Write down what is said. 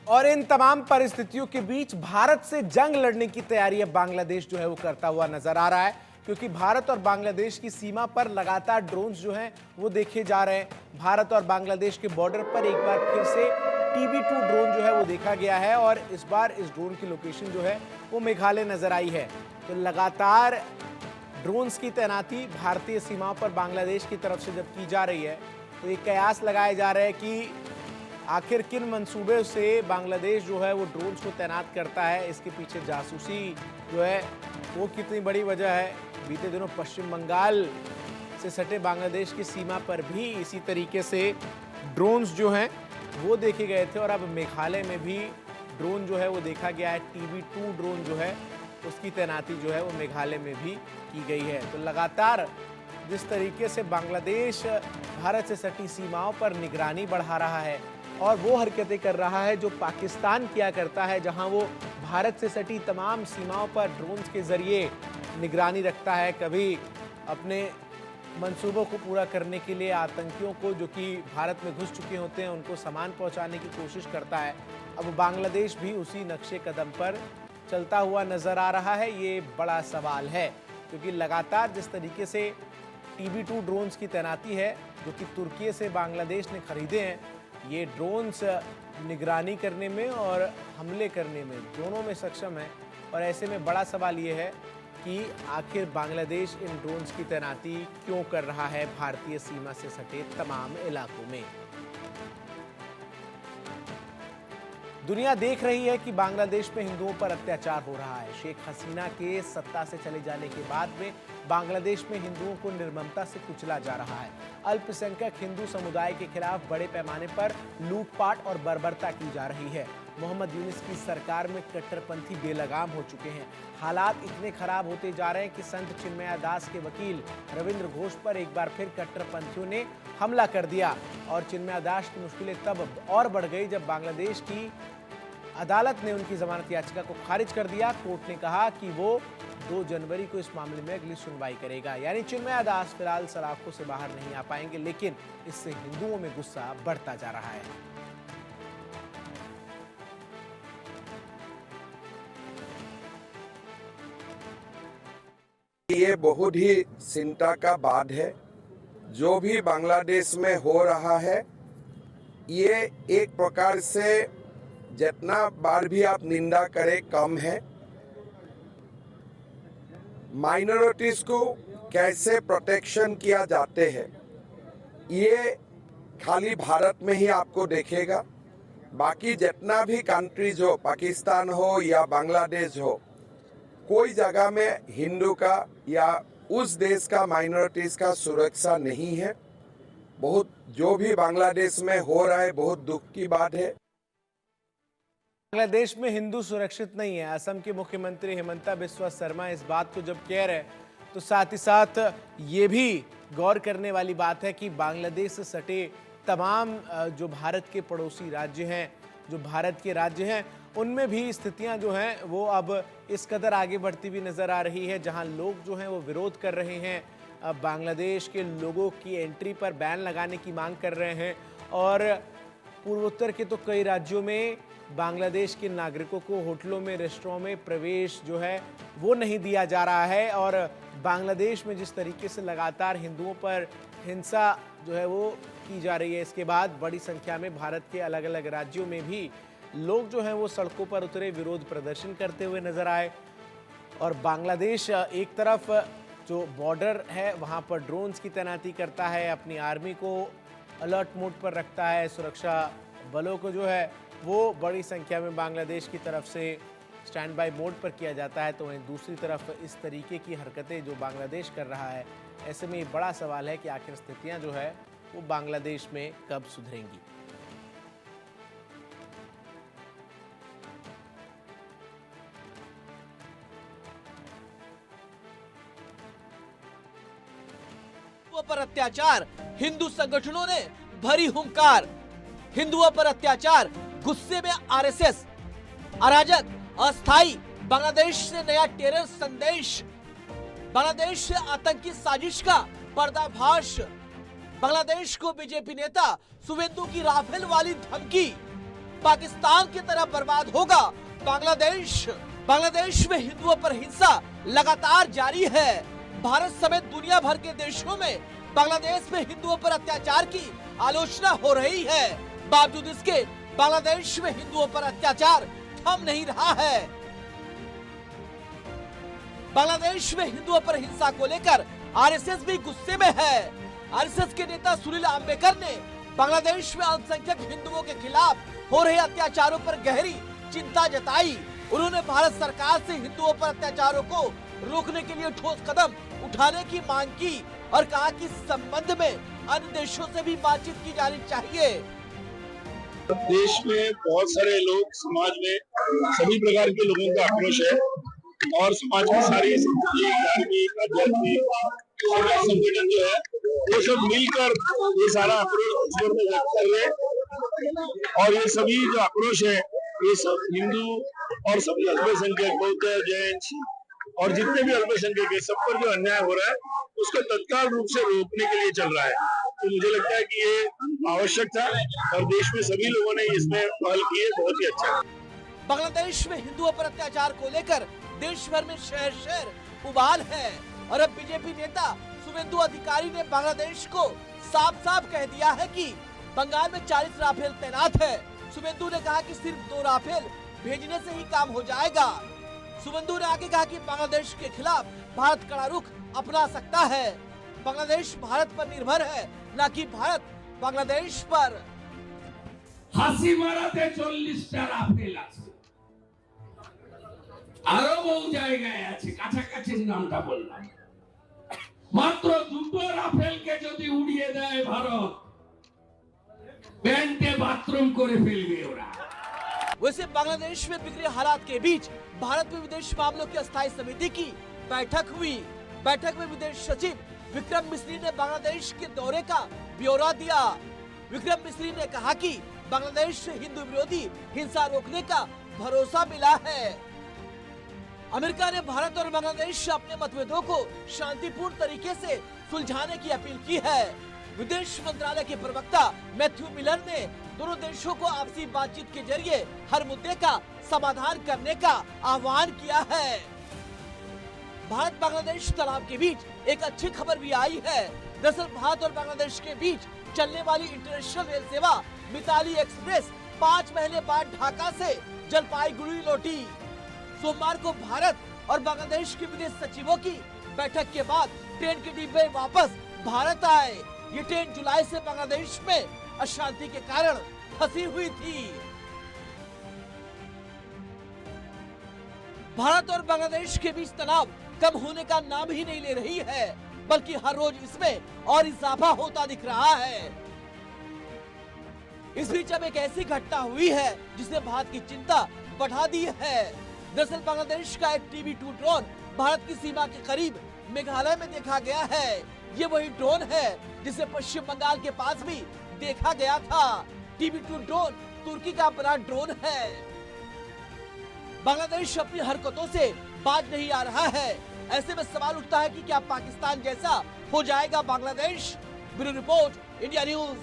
और इन तमाम परिस्थितियों के बीच भारत से जंग लड़ने की तैयारी अब बांग्लादेश जो है वो करता हुआ नजर आ रहा है, क्योंकि भारत और बांग्लादेश की सीमा पर लगातार ड्रोन्स जो हैं वो देखे जा रहे हैं। भारत और बांग्लादेश के बॉर्डर पर एक बार फिर से TB2 ड्रोन जो है वो देखा गया है और इस बार इस ड्रोन की लोकेशन जो है वो मेघालय नजर आई है। तो लगातार ड्रोन्स की तैनाती भारतीय सीमाओं पर बांग्लादेश की तरफ से जब की जा रही है, तो ये कयास लगाए जा रहे हैं कि आखिर किन मंसूबे से बांग्लादेश जो है वो ड्रोन्स को तैनात करता है, इसके पीछे जासूसी जो है वो कितनी बड़ी वजह है। बीते दिनों पश्चिम बंगाल से सटे बांग्लादेश की सीमा पर भी इसी तरीके से ड्रोन्स जो हैं वो देखे गए थे और अब मेघालय में भी ड्रोन जो है वो देखा गया है। TB2 ड्रोन जो है उसकी तैनाती जो है वो मेघालय में भी की गई है। तो लगातार जिस तरीके से बांग्लादेश भारत से सटी सीमाओं पर निगरानी बढ़ा रहा है और वो हरकतें कर रहा है जो पाकिस्तान किया करता है, जहां वो भारत से सटी तमाम सीमाओं पर ड्रोन्स के जरिए निगरानी रखता है, कभी अपने मंसूबों को पूरा करने के लिए आतंकियों को जो कि भारत में घुस चुके होते हैं उनको सामान पहुंचाने की कोशिश करता है। अब बांग्लादेश भी उसी नक्शे कदम पर चलता हुआ नजर आ रहा है। ये बड़ा सवाल है, क्योंकि लगातार जिस तरीके से TB2 ड्रोन्स की तैनाती है जो कि तुर्की से बांग्लादेश ने खरीदे हैं, ये ड्रोन्स निगरानी करने में और हमले करने में दोनों में सक्षम है। और ऐसे में बड़ा सवाल ये है कि आखिर बांग्लादेश इन ड्रोन्स की तैनाती क्यों कर रहा है भारतीय सीमा से सटे तमाम इलाकों में। दुनिया देख रही है कि बांग्लादेश में हिंदुओं पर अत्याचार हो रहा है। शेख हसीना के सत्ता से चले जाने के बाद में बांग्लादेश में हिंदुओं को निर्ममता से कुचला जा रहा है। अल्पसंख्यक हिंदू समुदाय के खिलाफ बड़े पैमाने पर लूटपाट और बर्बरता की जा रही है। मोहम्मद यूनिस की सरकार में कट्टरपंथी बेलगाम हो चुके हैं। हालात इतने खराब होते जा रहे हैं कि संत चिन्मया दास के वकील रविंद्र घोष पर एक बार फिर कट्टरपंथियों ने हमला कर दिया और चिन्मया दास की मुश्किलें तब और बढ़ गई जब बांग्लादेश की अदालत ने उनकी जमानत याचिका को खारिज कर दिया। कोर्ट ने कहा कि वो 2 जनवरी को इस मामले में अगली सुनवाई करेगा। यानी चिन्मया दास फिलहाल सलाखों से बाहर नहीं आ पाएंगे, लेकिन इससे हिंदुओं में गुस्सा बढ़ता जा रहा है। ये बहुत ही चिंता का बात है। जो भी बांग्लादेश में हो रहा है, ये एक प्रकार से जितना बार भी आप निंदा करें कम है। माइनॉरिटीज को कैसे प्रोटेक्शन किया जाते हैं, ये खाली भारत में ही आपको देखेगा। बाकी जितना भी कंट्रीज हो, पाकिस्तान हो या बांग्लादेश हो, कोई जगह में हिंदू का या उस देश का माइनॉरिटीज का सुरक्षा नहीं है। बहुत जो भी बांग्लादेश में हो रहा है बहुत दुख की बात है। बांग्लादेश में हिंदू सुरक्षित नहीं है। असम के मुख्यमंत्री हिमंता बिस्वा शर्मा इस बात को जब कह रहे हैं, तो साथ ही साथ ये भी गौर करने वाली बात है कि बांग्लादेश से सटे तमाम जो भारत के पड़ोसी राज्य हैं, जो भारत के राज्य हैं, उनमें भी स्थितियां जो हैं वो अब इस कदर आगे बढ़ती हुई नजर आ रही है, जहां लोग जो हैं वो विरोध कर रहे हैं, अब बांग्लादेश के लोगों की एंट्री पर बैन लगाने की मांग कर रहे हैं। और पूर्वोत्तर के तो कई राज्यों में बांग्लादेश के नागरिकों को होटलों में, रेस्टोरों में प्रवेश जो है वो नहीं दिया जा रहा है। और बांग्लादेश में जिस तरीके से लगातार हिंदुओं पर हिंसा जो है वो की जा रही है, इसके बाद बड़ी संख्या में भारत के अलग अलग राज्यों में भी लोग जो हैं वो सड़कों पर उतरे, विरोध प्रदर्शन करते हुए नजर आए। और बांग्लादेश एक तरफ जो बॉर्डर है वहाँ पर ड्रोन्स की तैनाती करता है, अपनी आर्मी को अलर्ट मोड पर रखता है, सुरक्षा बलों को जो है वो बड़ी संख्या में बांग्लादेश की तरफ से स्टैंड बाय मोड पर किया जाता है। तो वहीं दूसरी तरफ इस तरीके की हरकतें जो बांग्लादेश कर रहा है, ऐसे में ये बड़ा सवाल है कि आखिर स्थितियां जो है वो बांग्लादेश में कब सुधरेंगी। पर अत्याचार, हिंदू संगठनों ने भरी हुंकार। हिंदुओं पर अत्याचार, गुस्से में आरएसएस, अराजक, अस्थाई, बांग्लादेश से नया टेरर संदेश, बांग्लादेश से आतंकी साजिश का पर्दाफाश, बांग्लादेश को बीजेपी नेता शुवेंदु की राफेल वाली धमकी, पाकिस्तान की तरह बर्बाद होगा बांग्लादेश में हिंदुओं पर हिंसा लगातार जारी है। भारत समेत दुनिया भर के देशों में बांग्लादेश में हिंदुओं पर अत्याचार की आलोचना हो रही है। बावजूद इसके बांग्लादेश में हिंदुओं पर अत्याचार थम नहीं रहा है। बांग्लादेश में हिंदुओं पर हिंसा को लेकर आरएसएस भी गुस्से में है। आरएसएस के नेता सुनील अंबेकर ने बांग्लादेश में अल्पसंख्यक हिंदुओं के खिलाफ हो रहे अत्याचारों पर गहरी चिंता जताई। उन्होंने भारत सरकार से हिंदुओं पर अत्याचारों को रोकने के लिए ठोस कदम उठाने की मांग की और कहा कि इस संबंध में अन्य देशों से भी बातचीत की जानी चाहिए। देश में बहुत सारे लोग, समाज में सभी प्रकार के लोगों का आक्रोश है और समाज की सारी धार्मिक आध्यात्मिक संगठन जो है वो सब मिलकर ये सारा आक्रोश व्यक्त कर रहे हैं। और ये सभी जो आक्रोश है ये सब हिंदू और सभी अल्पसंख्यक, बौद्ध, जैन और जितने भी अल्पसंख्यक है सब पर जो अन्याय हो रहा है उसको तत्काल रूप से रोकने के लिए चल रहा है। तो मुझे लगता है कि ये आवश्यक था और देश में सभी लोगों ने इसमें पहल की है, बहुत ही अच्छा। बांग्लादेश में हिंदुओं पर अत्याचार को लेकर देश भर में शहर शहर उबाल है और अब बीजेपी नेता शुभेंदु अधिकारी ने बांग्लादेश को साफ साफ कह दिया है कि बंगाल में 40 राफेल तैनात है। शुभेंदु ने कहा कि सिर्फ 2 राफेल भेजने से ही काम हो जाएगा। शुभेंदु ने आगे कहा कि बांग्लादेश के खिलाफ भारत कड़ा रुख अपना सकता है। बांग्लादेश भारत पर निर्भर है, न कि भारत बांग्लादेश पर। হাসিমারাতে 40টা রাফেল আছে, আরো বহু জায়গায় আছে, কাছাকাছির নামটা বললাম। মাত্র 2টো রাফেলকে যদি উড়িয়ে দেয় ভারত, প্যান্টে বাথরুম করে ফেলবে ওরা। वैसे बांग्लादेश में बिगड़े हालात के बीच भारत में विदेश मामलों की अस्थायी समिति की बैठक हुई। बैठक में विदेश सचिव विक्रम मिस्री ने बांग्लादेश के दौरे का ब्यौरा दिया। विक्रम मिस्री ने कहा कि बांग्लादेश से हिंदू विरोधी हिंसा रोकने का भरोसा मिला है। अमेरिका ने भारत और बांग्लादेश से अपने मतभेदों को शांतिपूर्ण तरीके से सुलझाने की अपील की है। विदेश मंत्रालय के प्रवक्ता मैथ्यू मिलर ने दोनों देशों को आपसी बातचीत के जरिए हर मुद्दे का समाधान करने का आह्वान किया है। भारत बांग्लादेश तनाव के बीच एक अच्छी खबर भी आई है। दरअसल भारत और बांग्लादेश के बीच चलने वाली इंटरनेशनल रेल सेवा मिताली एक्सप्रेस 5 महीने बाद ढाका से जलपाईगुड़ी लौटी। सोमवार को भारत और बांग्लादेश के विदेश सचिवों की बैठक के बाद ट्रेन के डिब्बे वापस भारत आए। ये ट्रेन जुलाई से बांग्लादेश में अशांति के कारण फंसी हुई थी। भारत और बांग्लादेश के बीच तनाव कम होने का नाम ही नहीं ले रही है, बल्कि हर रोज इसमें और इजाफा होता दिख रहा है। इस बीच अब एक ऐसी घटना हुई है जिसने भारत की चिंता बढ़ा दी है। दरअसल बांग्लादेश का एक TB2 ड्रोन भारत की सीमा के करीब मेघालय में देखा गया है। ये वही ड्रोन है जिसे पश्चिम बंगाल के पास भी देखा गया था। TB2 ड्रोन तुर्की का बना ड्रोन है। बांग्लादेश अपनी हरकतों से बाज नहीं आ रहा है। ऐसे में सवाल उठता है कि क्या पाकिस्तान जैसा हो जाएगा Bangladesh. Bureau report, India news.